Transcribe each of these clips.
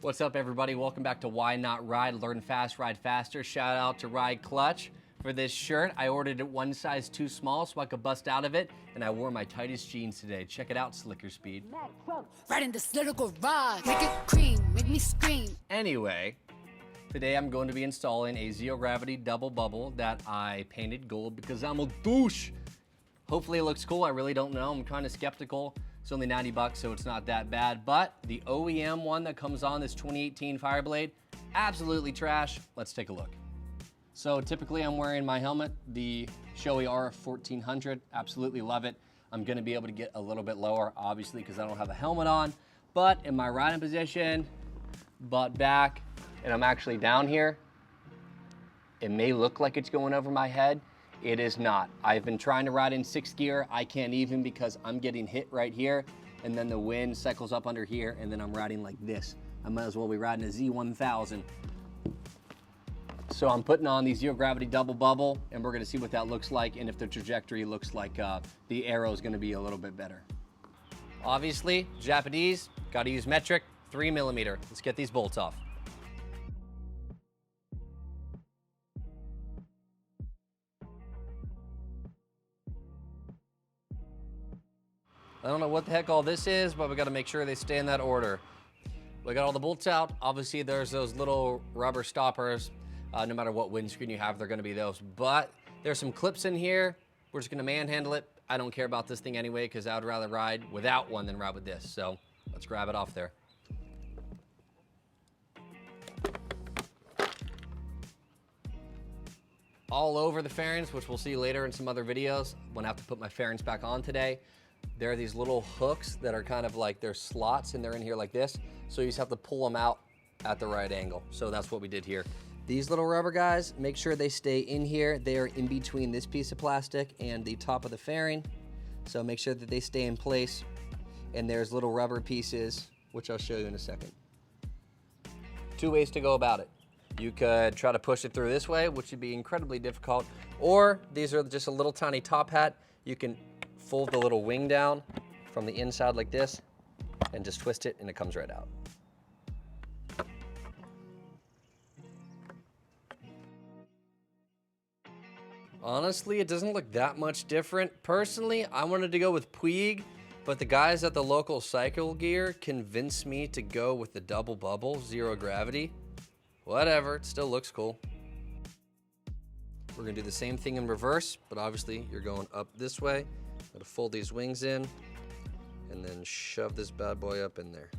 What's up, everybody? Welcome back to Why Not Ride? Learn fast, ride faster. Shout out to Ride Clutch for this shirt. I ordered it one size too small so I could bust out of it, and I wore my tightest jeans today. Check it out, Slicker Speed. Right in this little garage, make it cream, make me scream. Anyway, today I'm going to be installing a ZeroGravity double bubble that I painted gold because I'm a douche. Hopefully it looks cool. I really don't know. I'm kind of skeptical. It's only 90 bucks, so it's not that bad. But the OEM one that comes on this 2018 Fireblade, absolutely trash. Let's take a look. So typically I'm wearing my helmet, the Shoei R1400. Absolutely love it. I'm gonna be able to get a little bit lower, obviously, because I don't have a helmet on. But in my riding position, butt back, and I'm actually down here, it may look like it's going over my head. It is not. I've been trying to ride in 6th gear. I can't even because I'm getting hit right here, and then the wind cycles up under here, and then I'm riding like this. I might as well be riding a Z1000. So I'm putting on the ZeroGravity double bubble, and we're gonna see what that looks like, and if the trajectory looks like the arrow is gonna be a little bit better. Obviously, Japanese, gotta use metric, 3mm. Let's get these bolts off. I don't know what the heck all this is, but we gotta make sure they stay in that order. We got all the bolts out. Obviously, there's those little rubber stoppers. No matter what windscreen you have, they're gonna be those. But there's some clips in here. We're just gonna manhandle it. I don't care about this thing anyway, because I would rather ride without one than ride with this. So let's grab it off there. All over the fairings, which we'll see later in some other videos when I have to put my fairings back on today. There are these little hooks that are kind of like, they're slots, and they're in here like this. So you just have to pull them out at the right angle. So that's what we did here. These little rubber guys, make sure they stay in here. They are in between this piece of plastic and the top of the fairing. So make sure that they stay in place. And there's little rubber pieces, which I'll show you in a second. Two ways to go about it. You could try to push it through this way, which would be incredibly difficult. Or these are just a little tiny top hat. You can fold the little wing down from the inside like this and just twist it, and it comes right out. Honestly, it doesn't look that much different. Personally, I wanted to go with Puig, but the guys at the local cycle gear convinced me to go with the double bubble ZeroGravity. Whatever, it still looks cool. We're gonna do the same thing in reverse, but obviously you're going up this way. Gotta fold these wings in and then shove this bad boy up in there.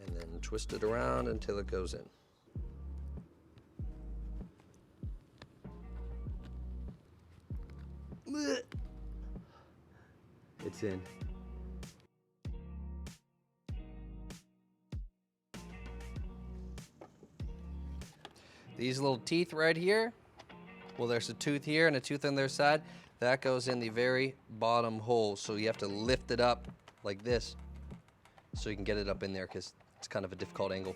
And then twist it around until it goes in. It's in. These little teeth right here, well, there's a tooth here and a tooth on their side. That goes in the very bottom hole. So you have to lift it up like this so you can get it up in there, because it's kind of a difficult angle.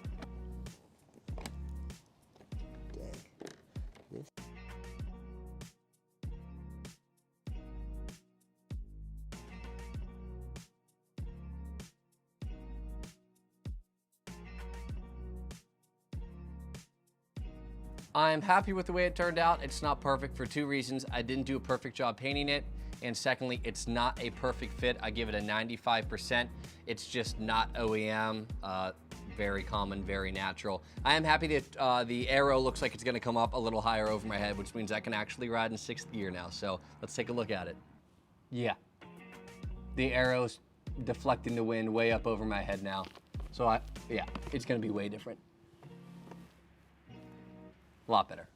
I'm happy with the way it turned out. It's not perfect for two reasons. I didn't do a perfect job painting it, and secondly, it's not a perfect fit. I give it a 95%. It's just not OEM, very common, very natural. I am happy that the arrow looks like it's gonna come up a little higher over my head, which means I can actually ride in 6th gear now. So let's take a look at it. Yeah, the arrow's deflecting the wind way up over my head now. So yeah, it's gonna be way different. A lot better.